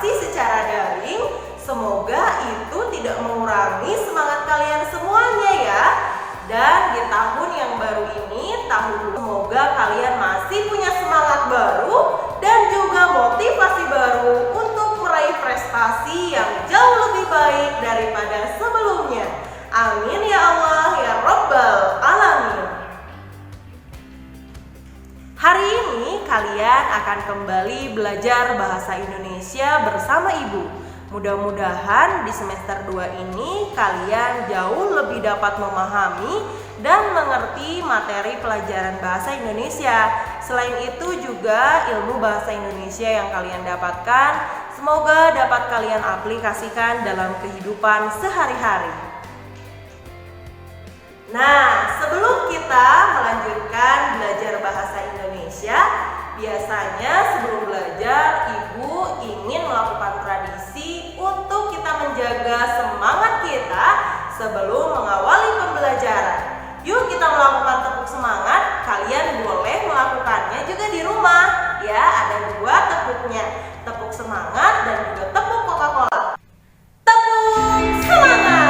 interaksi secara daring, semoga itu tidak mengurangi semangat kalian semuanya ya. Dan di tahun yang baru ini, semoga kalian masih punya semangat baru dan juga motivasi baru untuk meraih prestasi yang jauh lebih baik daripada sebelumnya. Amin ya Allah ya Rabbal Alamin. Hari ini kalian akan kembali belajar bahasa Indonesia bersama Ibu. Mudah-mudahan di semester 2 ini kalian jauh lebih dapat memahami dan mengerti materi pelajaran bahasa Indonesia. Selain itu juga ilmu bahasa Indonesia yang kalian dapatkan semoga dapat kalian aplikasikan dalam kehidupan sehari-hari. Nah, sebelum kita melanjutkan belajar bahasa Indonesia, biasanya sebelum belajar Ibu ingin melakukan tradisi untuk kita menjaga semangat kita sebelum mengawali pembelajaran. Yuk kita melakukan tepuk semangat. Kalian boleh melakukannya juga di rumah. Ya, ada 2 tepuknya. Tepuk semangat dan juga tepuk Coca-Cola. Tepuk semangat.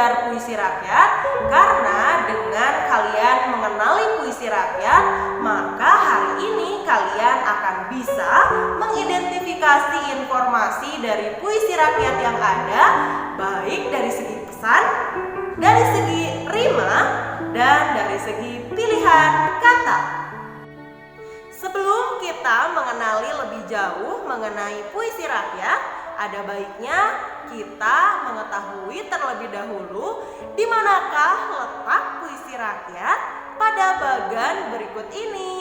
Puisi rakyat, karena dengan kalian mengenali puisi rakyat, maka hari ini kalian akan bisa mengidentifikasi informasi dari puisi rakyat yang ada, baik dari segi pesan, dari segi rima, dan dari segi pilihan kata. Sebelum kita mengenali lebih jauh mengenai puisi rakyat, ada baiknya kita mengetahui terlebih dahulu di manakah letak puisi rakyat pada bagan berikut ini.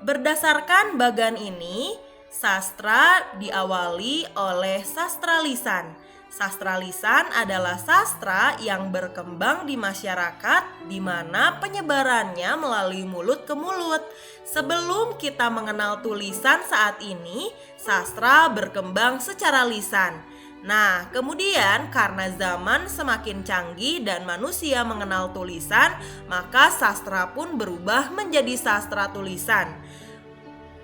Berdasarkan bagan ini, sastra diawali oleh sastra lisan. Sastra lisan adalah sastra yang berkembang di masyarakat di mana penyebarannya melalui mulut ke mulut. Sebelum kita mengenal tulisan saat ini, sastra berkembang secara lisan. Nah, kemudian karena zaman semakin canggih dan manusia mengenal tulisan, maka sastra pun berubah menjadi sastra tulisan.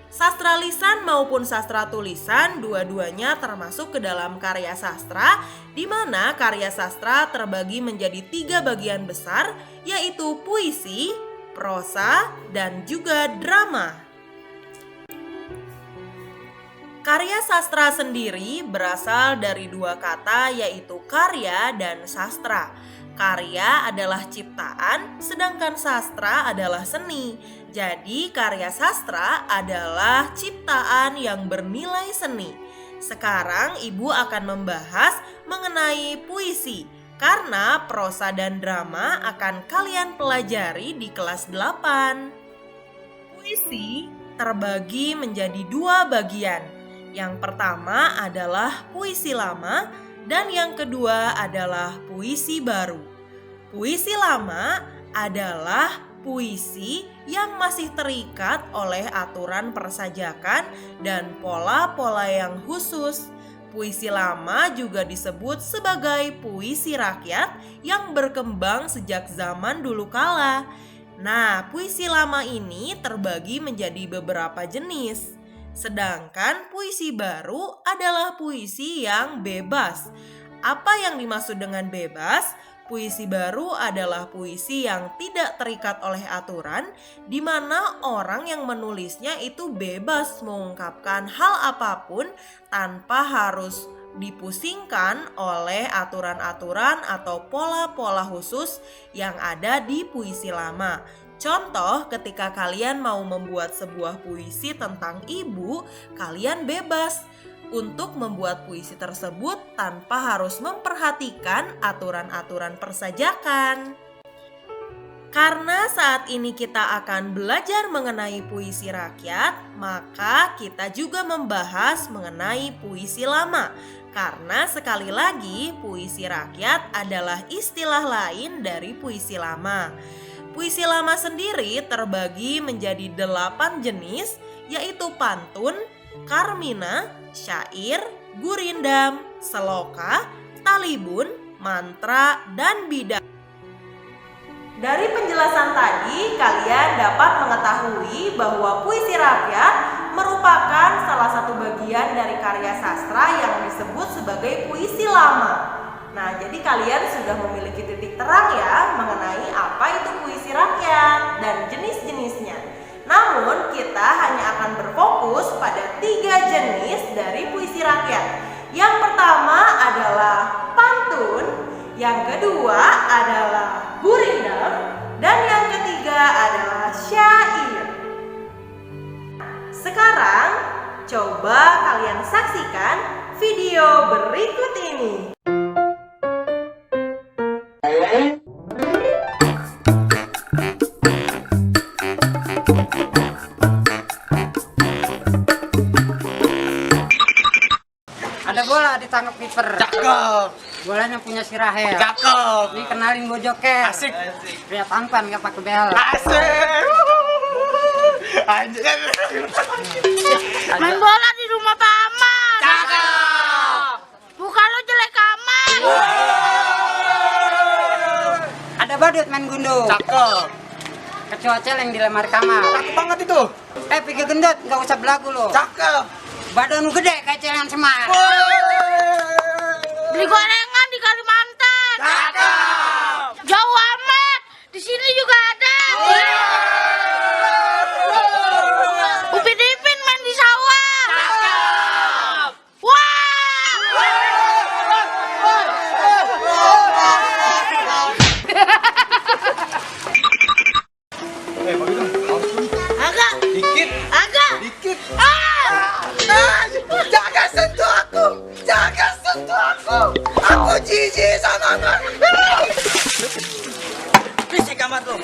Sastra lisan maupun sastra tulisan dua-duanya termasuk ke dalam karya sastra, di mana karya sastra terbagi menjadi 3 bagian besar, yaitu puisi, prosa, dan juga drama. Karya sastra sendiri berasal dari 2 kata, yaitu karya dan sastra. Karya adalah ciptaan, sedangkan sastra adalah seni. Jadi karya sastra adalah ciptaan yang bernilai seni. Sekarang Ibu akan membahas mengenai puisi, karena prosa dan drama akan kalian pelajari di kelas 8. Puisi terbagi menjadi 2 bagian. Yang pertama adalah puisi lama dan yang kedua adalah puisi baru. Puisi lama adalah puisi yang masih terikat oleh aturan persajakan dan pola-pola yang khusus. Puisi lama juga disebut sebagai puisi rakyat yang berkembang sejak zaman dulu kala. Nah, puisi lama ini terbagi menjadi beberapa jenis. Sedangkan puisi baru adalah puisi yang bebas. Apa yang dimaksud dengan bebas? Puisi baru adalah puisi yang tidak terikat oleh aturan, di mana orang yang menulisnya itu bebas mengungkapkan hal apapun tanpa harus dipusingkan oleh aturan-aturan atau pola-pola khusus yang ada di puisi lama. Contoh, ketika kalian mau membuat sebuah puisi tentang ibu, kalian bebas untuk membuat puisi tersebut tanpa harus memperhatikan aturan-aturan persajakan. Karena saat ini kita akan belajar mengenai puisi rakyat, maka kita juga membahas mengenai puisi lama. Karena sekali lagi, puisi rakyat adalah istilah lain dari puisi lama. Puisi lama sendiri terbagi menjadi 8 jenis, yaitu pantun, karmina, syair, gurindam, seloka, talibun, mantra, dan bidah. Dari penjelasan tadi, kalian dapat mengetahui bahwa puisi rakyat merupakan salah satu bagian dari karya sastra yang disebut sebagai puisi lama. Nah, jadi kalian sudah memiliki titik terang ya mengenai apa itu puisi rakyat dan jenis-jenisnya. Namun, kita hanya akan berfokus pada 3 jenis dari puisi rakyat. Yang pertama adalah pantun, yang kedua adalah gurindam, dan yang ketiga adalah syair. Sekarang, coba kalian saksikan video berikut ini. Ada bola ditangkap kiper. Cakep. Bolanya punya si Rahel. Cakep. Ini kenalin gue Joker. Asik. Pria tampan gak pakai bel. Asik. Anjir. Main bola di rumah Pak Ahmad. Cakep. Muka lo jelek amat. Ada badut main gundu. Cakep. Kecoa celeng di lemari kamar. Cakep banget itu. Pikir gendut, gak usah belagu lo. Cakep. Badan lu gede kayak celengan semar. Beli gorengan di Kalimantan. Cakep. Jauh amat. Di sini juga ada. Upin Ipin main di sawah. Cakep. Wah. Agak. Dikit. Agak. Dikit. Ah. Jangan sentuh aku. Jangan sentuh aku. Aku jijik sama kamu. Bisik amat lu.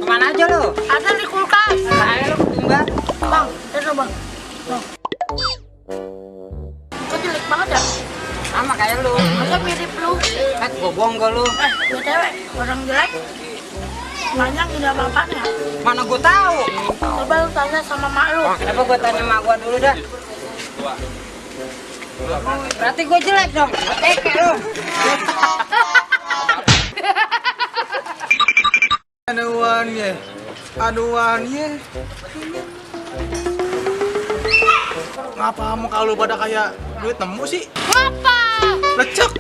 Kemana aja lo? Ada di kulkas. Kayak lo ketumbar. Bang, itu bang. Kok jelek banget ya? Sama kayak lu. Masa mirip lu? Gue bonggol lu. BTW, orang jelek banyak tidak apa-apanya. Mana gue tahu? Coba lu tanya sama mak lu. Coba gue tanya mak gue dulu dah. Berarti gue jelek dong. Teke lu. Aduannya. Ngapa muka lu pada kayak duit nemu sih? Ngapa? Lecek.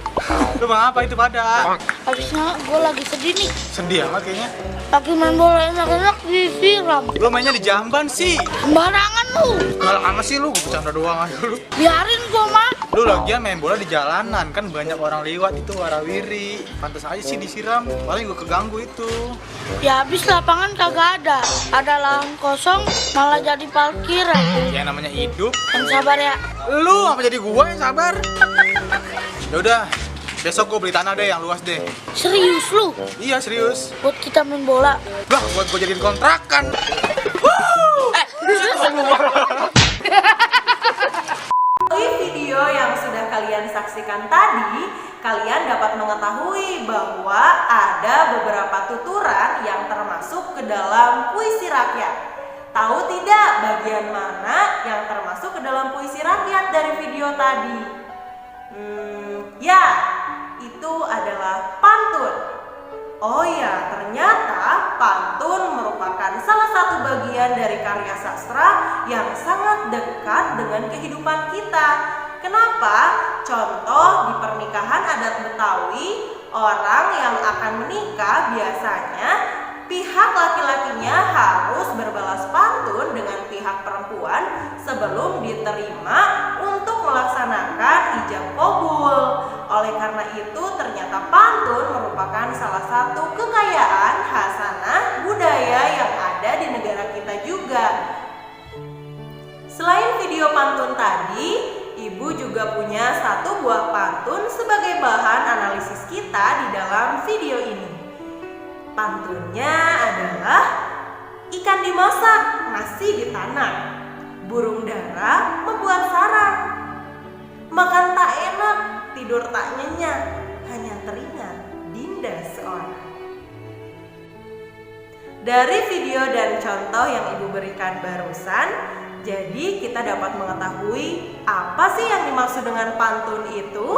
Lu bang apa itu pada? Habisnya gue lagi sedih nih. Sedih amat kayaknya. Lagi main bola enak-enak disiram. Lu mainnya di Jamban sih. Sembarangan lu. Galak amat sih lu, gue bercanda doang aja lu. Biarin gua mah. Lu lagian main bola di jalanan, kan banyak orang lewat itu warawiri. Pantes aja sih disiram, paling gue keganggu itu. Ya habis lapangan kagak ada. Ada lahan kosong malah jadi parkiran. Yang namanya hidup. Yang sabar ya. Lu apa jadi gua yang sabar? Ya udah, besok gue beli tanah deh yang luas deh. Serius lu? Iya serius. Buat kita main bola. Bah, buat gue jadiin kontrakan. Dari video yang sudah kalian saksikan tadi, kalian dapat mengetahui bahwa ada beberapa tuturan yang termasuk ke dalam puisi rakyat. Tahu tidak bagian mana yang termasuk ke dalam puisi rakyat dari video tadi? Ya, itu adalah pantun. Oh ya, ternyata pantun merupakan salah satu bagian dari karya sastra yang sangat dekat dengan kehidupan kita. Kenapa? Contoh di pernikahan adat Betawi, orang yang akan menikah biasanya pihak laki-lakinya harus berbalas pantun dengan pihak perempuan sebelum diterima untuk melaksanakan ijab kabul. Oleh Oleh karena itu, ternyata pantun merupakan salah satu kekayaan khasanah budaya yang ada di negara kita juga. Selain video pantun tadi, Ibu juga punya satu buah pantun sebagai bahan analisis kita di dalam video ini. Pantunnya adalah ikan dimasak, nasi ditanak, burung dara membuat sarang, makan tak enak, tidur tak nyenyak, hanya teringat Dinda seorang. Dari video dan contoh yang Ibu berikan barusan, jadi kita dapat mengetahui apa sih yang dimaksud dengan pantun itu?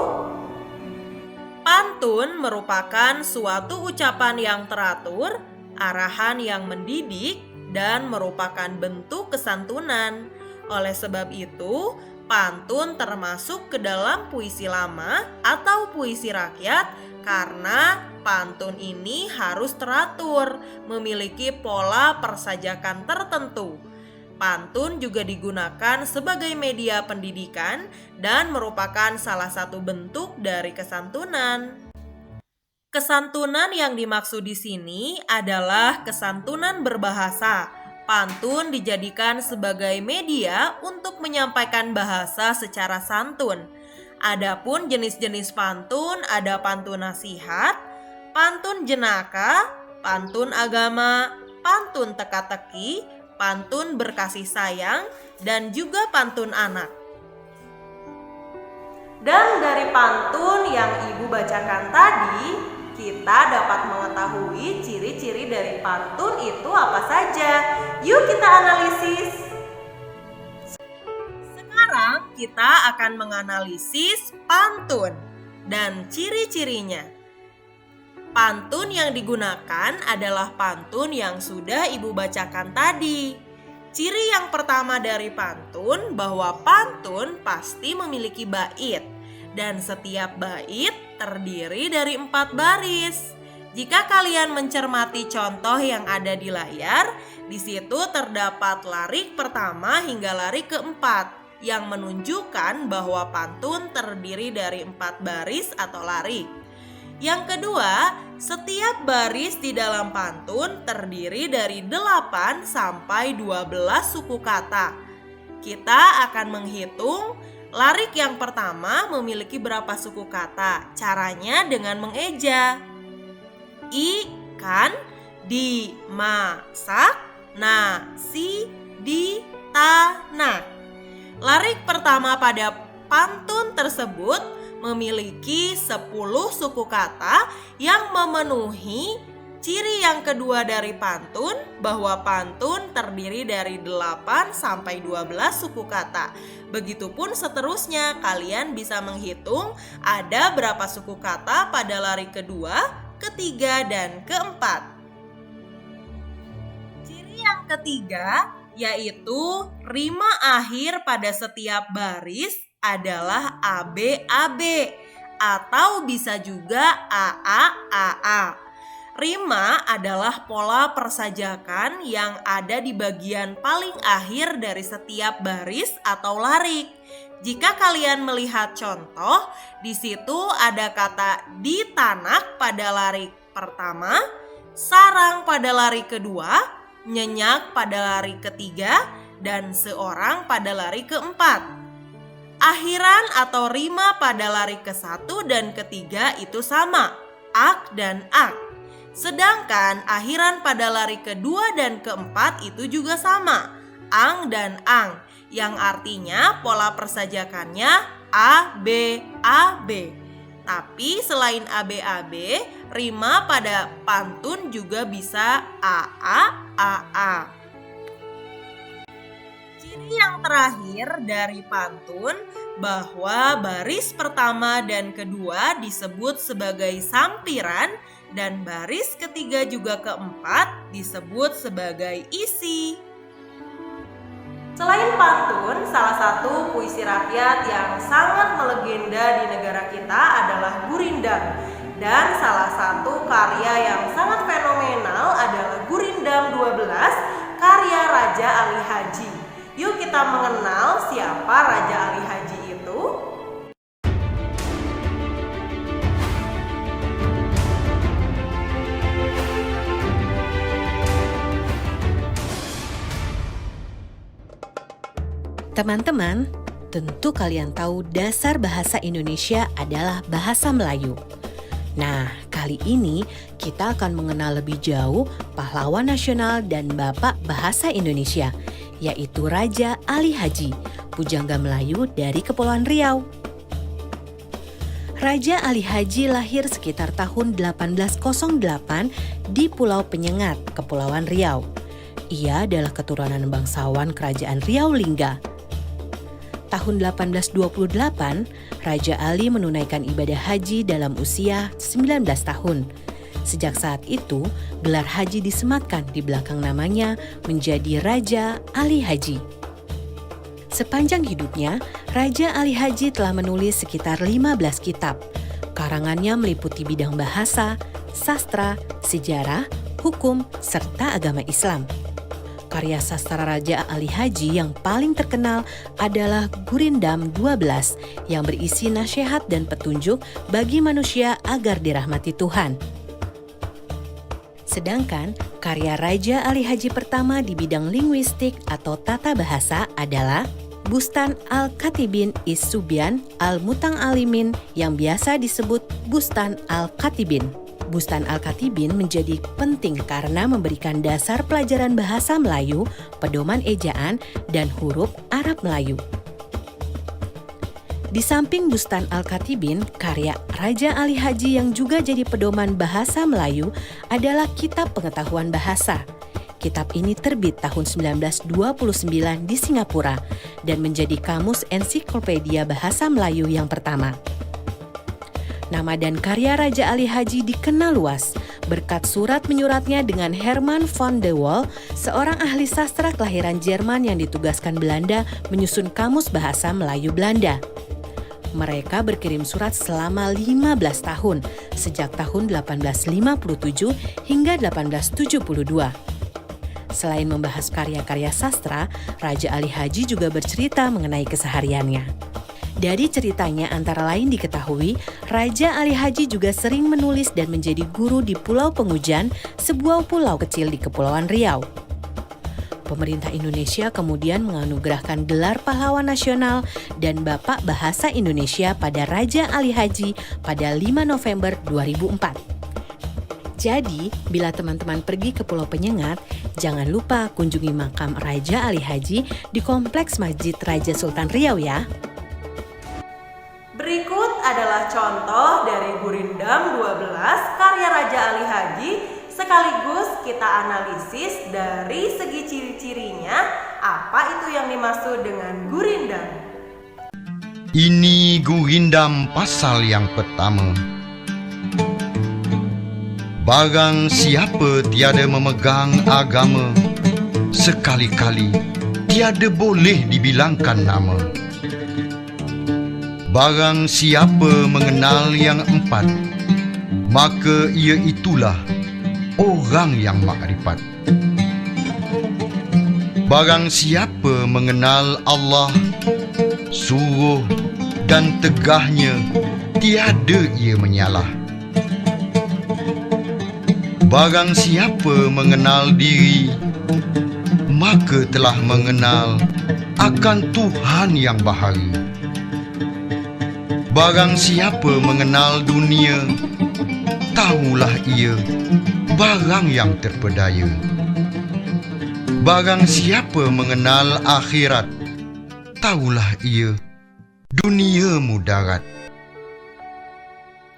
Pantun merupakan suatu ucapan yang teratur, arahan yang mendidik, dan merupakan bentuk kesantunan. Oleh sebab itu, pantun termasuk ke dalam puisi lama atau puisi rakyat karena pantun ini harus teratur, memiliki pola persajakan tertentu. Pantun juga digunakan sebagai media pendidikan dan merupakan salah satu bentuk dari kesantunan. Kesantunan yang dimaksud di sini adalah kesantunan berbahasa. Pantun dijadikan sebagai media untuk menyampaikan bahasa secara santun. Adapun jenis-jenis pantun ada pantun nasihat, pantun jenaka, pantun agama, pantun teka-teki, pantun berkasih sayang, dan juga pantun anak. Dan dari pantun yang Ibu bacakan tadi, kita dapat mengetahui ciri-ciri dari pantun itu apa saja. Yuk kita analisis. Sekarang kita akan menganalisis pantun dan ciri-cirinya. Pantun yang digunakan adalah pantun yang sudah Ibu bacakan tadi. Ciri yang pertama dari pantun bahwa pantun pasti memiliki bait dan setiap bait terdiri dari 4 baris. Jika kalian mencermati contoh yang ada di layar, di situ terdapat larik pertama hingga larik keempat yang menunjukkan bahwa pantun terdiri dari 4 baris atau larik. Yang kedua, setiap baris di dalam pantun terdiri dari 8 sampai 12 suku kata. Kita akan menghitung larik yang pertama memiliki berapa suku kata. Caranya dengan mengeja. Ikan dimasak, nasi ditanak. Larik pertama pada pantun tersebut memiliki 10 suku kata yang memenuhi ciri yang kedua dari pantun bahwa pantun terdiri dari 8 sampai 12 suku kata. Begitupun seterusnya, kalian bisa menghitung ada berapa suku kata pada larik kedua, ketiga, dan keempat. Ciri yang ketiga yaitu rima akhir pada setiap baris adalah ABAB atau bisa juga AAAA. Rima adalah pola persajakan yang ada di bagian paling akhir dari setiap baris atau larik. Jika kalian melihat contoh, di situ ada kata ditanak pada larik pertama, sarang pada larik kedua, nyenyak pada larik ketiga, dan seorang pada larik keempat. Akhiran atau rima pada larik ke-1 dan ketiga itu sama, ak dan ak. Sedangkan akhiran pada larik kedua dan keempat itu juga sama, ang dan ang, yang artinya pola persajakannya ABAB. Tapi selain ABAB, rima pada pantun juga bisa AAAA. Ciri yang terakhir dari pantun bahwa baris pertama dan kedua disebut sebagai sampiran dan baris ketiga juga keempat disebut sebagai isi. Selain pantun, salah satu puisi rakyat yang sangat melegenda di negara kita adalah Gurindam. Dan salah satu karya yang sangat fenomenal adalah Gurindam 12 karya Raja Ali Haji. Yuk kita mengenal siapa Raja Ali Haji itu. Teman-teman, tentu kalian tahu dasar bahasa Indonesia adalah bahasa Melayu. Nah, kali ini kita akan mengenal lebih jauh pahlawan nasional dan bapak bahasa Indonesia, yaitu Raja Ali Haji, pujangga Melayu dari Kepulauan Riau. Raja Ali Haji lahir sekitar tahun 1808 di Pulau Penyengat, Kepulauan Riau. Ia adalah keturunan bangsawan Kerajaan Riau Lingga. Tahun 1828, Raja Ali menunaikan ibadah haji dalam usia 19 tahun. Sejak saat itu, gelar haji disematkan di belakang namanya menjadi Raja Ali Haji. Sepanjang hidupnya, Raja Ali Haji telah menulis sekitar 15 kitab. Karangannya meliputi bidang bahasa, sastra, sejarah, hukum, serta agama Islam. Karya sastra Raja Ali Haji yang paling terkenal adalah Gurindam 12 yang berisi nasihat dan petunjuk bagi manusia agar dirahmati Tuhan. Sedangkan karya Raja Ali Haji pertama di bidang linguistik atau tata bahasa adalah Bustan Al-Katibin Is-Subyan Al-Muta'alimin yang biasa disebut Bustan Al-Katibin. Bustan Al-Katibin menjadi penting karena memberikan dasar pelajaran bahasa Melayu, pedoman ejaan, dan huruf Arab Melayu. Di samping Bustan Al-Katibin, karya Raja Ali Haji yang juga jadi pedoman bahasa Melayu adalah Kitab Pengetahuan Bahasa. Kitab ini terbit tahun 1929 di Singapura dan menjadi kamus ensiklopedia bahasa Melayu yang pertama. Nama dan karya Raja Ali Haji dikenal luas berkat surat menyuratnya dengan Herman van de Wall, seorang ahli sastra kelahiran Jerman yang ditugaskan Belanda menyusun kamus bahasa Melayu Belanda. Mereka berkirim surat selama 15 tahun, sejak tahun 1857 hingga 1872. Selain membahas karya-karya sastra, Raja Ali Haji juga bercerita mengenai kesehariannya. Dari ceritanya antara lain diketahui, Raja Ali Haji juga sering menulis dan menjadi guru di Pulau Pengujan, sebuah pulau kecil di Kepulauan Riau. Pemerintah Indonesia kemudian menganugerahkan gelar pahlawan nasional dan Bapak Bahasa Indonesia pada Raja Ali Haji pada 5 November 2004. Jadi, bila teman-teman pergi ke Pulau Penyengat, jangan lupa kunjungi makam Raja Ali Haji di Kompleks Masjid Raja Sultan Riau ya. Berikut adalah contoh dari Gurindam 12 karya Raja Ali Haji, sekaligus kita analisis dari segi ciri-cirinya apa itu yang dimaksud dengan Gurindam. Ini Gurindam pasal yang pertama. Barang siapa tiada memegang agama, sekali-kali tiada boleh dibilangkan nama. Barang siapa mengenal yang empat, maka ia itulah orang yang makrifat. Barang siapa mengenal Allah, suruh dan tegahnya, tiada ia menyalah. Barang siapa mengenal diri, maka telah mengenal akan Tuhan yang bahari. Barang siapa mengenal dunia, tahulah ia barang yang terpedaya. Barang siapa mengenal akhirat, tahulah ia dunia mudarat.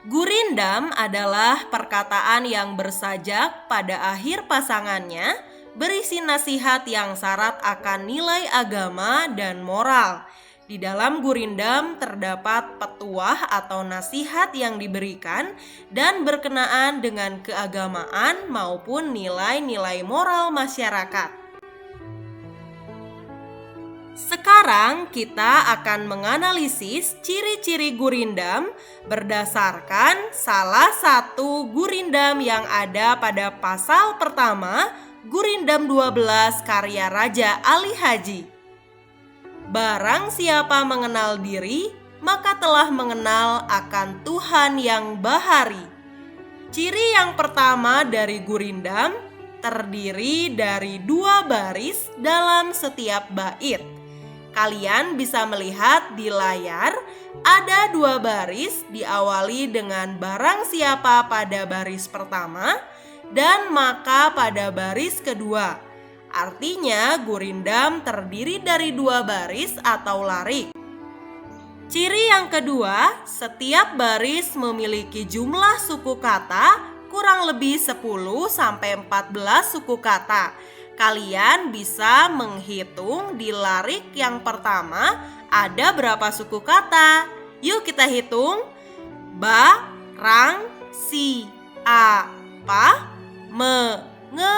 Gurindam adalah perkataan yang bersajak pada akhir pasangannya, berisi nasihat yang syarat akan nilai agama dan moral. Di dalam Gurindam terdapat petuah atau nasihat yang diberikan dan berkenaan dengan keagamaan maupun nilai-nilai moral masyarakat. Sekarang kita akan menganalisis ciri-ciri Gurindam berdasarkan salah satu Gurindam yang ada pada pasal pertama, Gurindam 12 karya Raja Ali Haji. Barang siapa mengenal diri, maka telah mengenal akan Tuhan yang bahari. Ciri yang pertama dari Gurindam terdiri dari 2 baris dalam setiap bait. Kalian bisa melihat di layar ada 2 baris diawali dengan barang siapa pada baris pertama dan maka pada baris kedua. Artinya gurindam terdiri dari 2 baris atau larik. Ciri yang kedua, setiap baris memiliki jumlah suku kata kurang lebih 10-14 suku kata. Kalian bisa menghitung di larik yang pertama ada berapa suku kata. Yuk kita hitung. Ba, rang, si, a, pa, me, nge,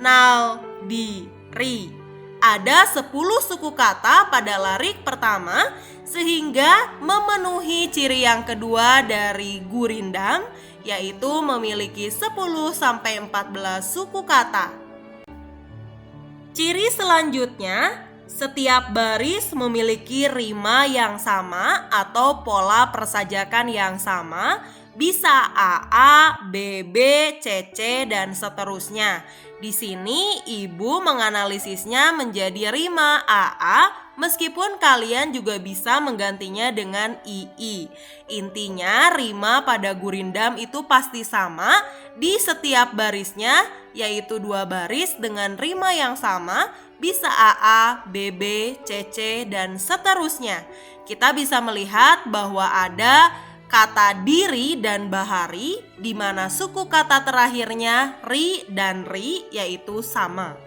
nal, di, ri. Ada 10 suku kata pada larik pertama sehingga memenuhi ciri yang kedua dari gurindam, yaitu memiliki 10-14 suku kata. Ciri selanjutnya, setiap baris memiliki rima yang sama atau pola persajakan yang sama, bisa AA, BB, CC, dan seterusnya. Di sini ibu menganalisisnya menjadi rima AA, meskipun kalian juga bisa menggantinya dengan II. Intinya rima pada gurindam itu pasti sama di setiap barisnya, yaitu 2 baris dengan rima yang sama, bisa AA, BB, CC, dan seterusnya. Kita bisa melihat bahwa ada kata diri dan bahari, di mana suku kata terakhirnya ri dan ri, yaitu sama.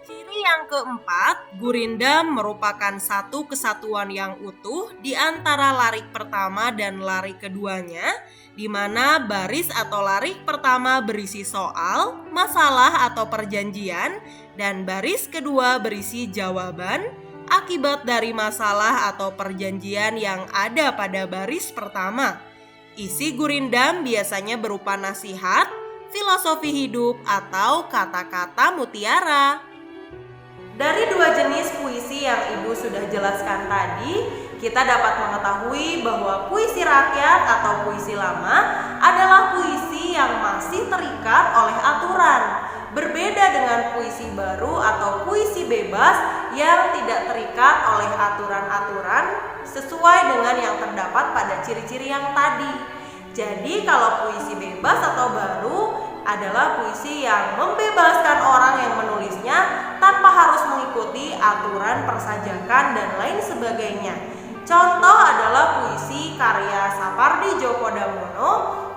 Ciri yang keempat, gurindam merupakan satu kesatuan yang utuh di antara larik pertama dan larik keduanya, di mana baris atau larik pertama berisi soal, masalah atau perjanjian, dan baris kedua berisi jawaban akibat dari masalah atau perjanjian yang ada pada baris pertama. Isi gurindam biasanya berupa nasihat, filosofi hidup, atau kata-kata mutiara. Dari 2 jenis puisi yang ibu sudah jelaskan tadi, kita dapat mengetahui bahwa puisi rakyat atau puisi lama adalah puisi yang masih terikat oleh aturan. Berbeda dengan puisi baru atau puisi bebas yang tidak terikat oleh aturan-aturan sesuai dengan yang terdapat pada ciri-ciri yang tadi. Jadi kalau puisi bebas atau baru adalah puisi yang membebaskan orang yang menulisnya tanpa harus mengikuti aturan persajakan dan lain sebagainya. Contoh adalah puisi karya Sapardi Djoko Damono,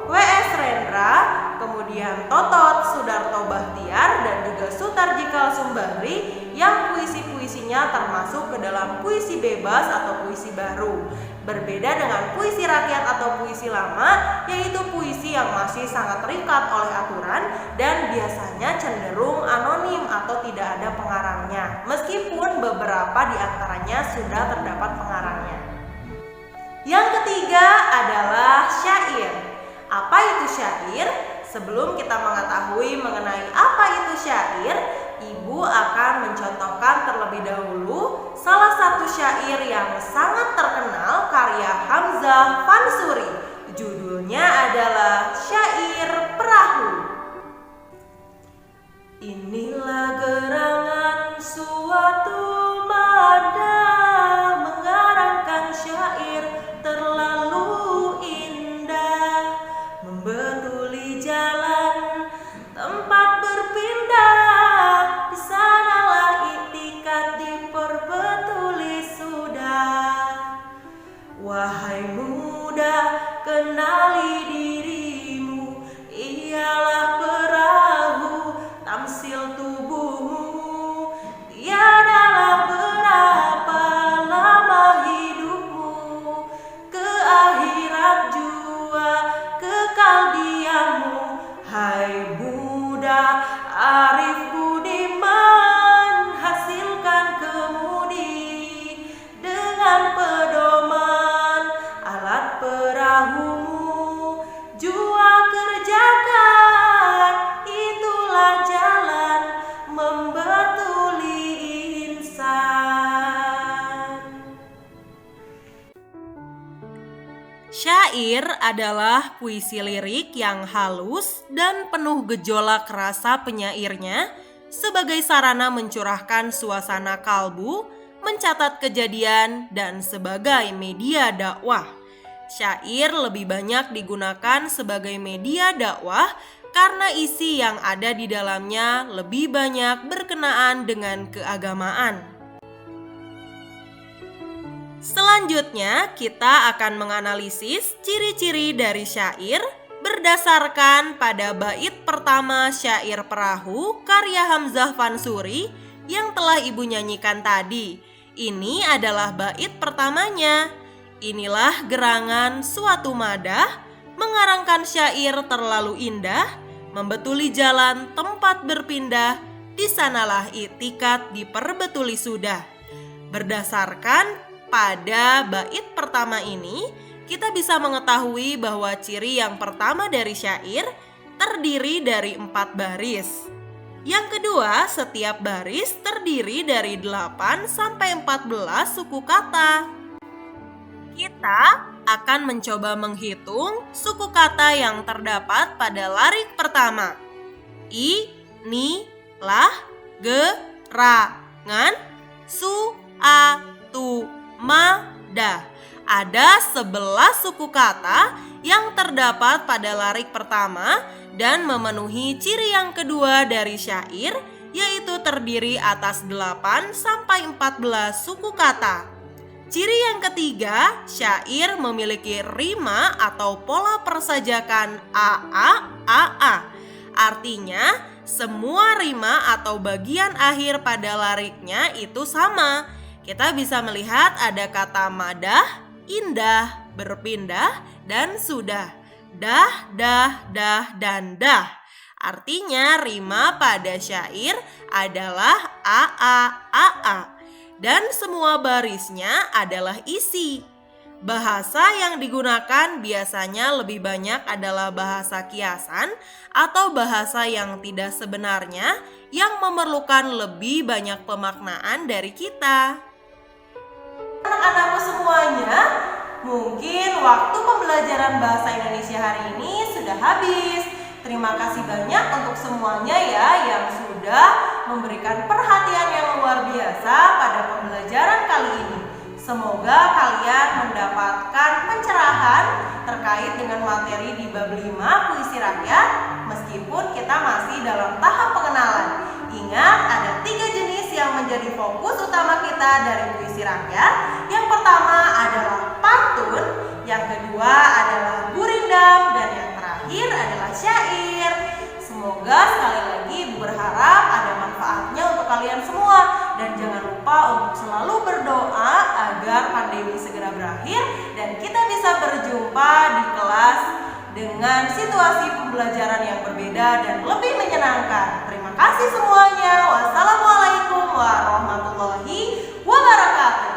W.S. Rendra, kemudian Totot Sudarto Bahtiar, dan juga Sutarji Kalsumbahri yang puisi-puisinya termasuk ke dalam puisi bebas atau puisi baru. Berbeda dengan puisi rakyat atau puisi lama, yaitu puisi yang masih sangat terikat oleh aturan dan biasanya cenderung anonim atau tidak ada pengarangnya, meskipun beberapa di antaranya sudah terdapat pengarangnya. Yang ketiga adalah syair. Apa itu syair? Sebelum kita mengetahui mengenai apa itu syair, ibu akan mencontohkan terlebih dahulu salah satu syair yang sangat terkenal karya Hamzah Fansuri. Judulnya adalah Syair Perahu. Inilah gerangan suatu mada mengarangkan syair terlalu indah, membetuli jalan tempat berpindah, di sanalah iktikat diperbetuli sudah. Wahai muda, kenali dirimu, ialah perahu tamsil tubuhmu, tiadalah berapa lama hidupmu, ke akhirat jua kekal diammu. Hai muda, arif budiman, hasilkan kemudi dengan pedoman alat perahumu, jua kerjakan, itulah jalan membetuli insan. Syair adalah puisi lirik yang halus dan penuh gejolak rasa penyairnya sebagai sarana mencurahkan suasana kalbu, mencatat kejadian, dan sebagai media dakwah. Syair lebih banyak digunakan sebagai media dakwah karena isi yang ada di dalamnya lebih banyak berkenaan dengan keagamaan. Selanjutnya, kita akan menganalisis ciri-ciri dari syair berdasarkan pada bait pertama syair Perahu karya Hamzah Fansuri yang telah Ibu nyanyikan tadi. Ini adalah bait pertamanya. Inilah gerangan suatu madah, mengarangkan syair terlalu indah, membetuli jalan tempat berpindah, di sanalah itikat diperbetuli sudah. Berdasarkan pada bait pertama ini, kita bisa mengetahui bahwa ciri yang pertama dari syair terdiri dari 4 baris. Yang kedua, setiap baris terdiri dari 8 sampai 14 suku kata. Kita akan mencoba menghitung suku kata yang terdapat pada larik pertama. I, ni, lah, ge, ra, ngan, su, a, tu, ma, da. Ada 11 suku kata yang terdapat pada larik pertama dan memenuhi ciri yang kedua dari syair, yaitu terdiri atas 8 sampai 14 suku kata. Ciri yang ketiga, syair memiliki rima atau pola persajakan AA. Artinya, semua rima atau bagian akhir pada lariknya itu sama. Kita bisa melihat ada kata madah, indah, berpindah, dan sudah. Dah, dan dah. Artinya rima pada syair adalah AA. Dan semua barisnya adalah isi. Bahasa yang digunakan biasanya lebih banyak adalah bahasa kiasan atau bahasa yang tidak sebenarnya yang memerlukan lebih banyak pemaknaan dari kita. Anak-anakku semuanya, mungkin waktu pembelajaran bahasa Indonesia hari ini sudah habis. Terima kasih banyak untuk semuanya ya yang sudah memberikan perhatian yang luar biasa pada pembelajaran kali ini. Semoga kalian mendapatkan pencerahan terkait dengan materi di bab 5 puisi rakyat meskipun kita masih dalam tahap pengenalan. Ingat, ada 3 jenis yang menjadi fokus utama kita dari puisi rakyat. Yang pertama adalah pantun, yang kedua adalah gurindam, dan yang terakhir adalah syair. Semoga sekali lagi Ibu berharap ada manfaatnya untuk kalian semua. Dan jangan lupa untuk selalu berdoa agar pandemi segera berakhir dan kita bisa berjumpa di kelas dengan situasi pembelajaran yang berbeda dan lebih menyenangkan. Terima kasih semuanya. Wassalamualaikum warahmatullahi wabarakatuh.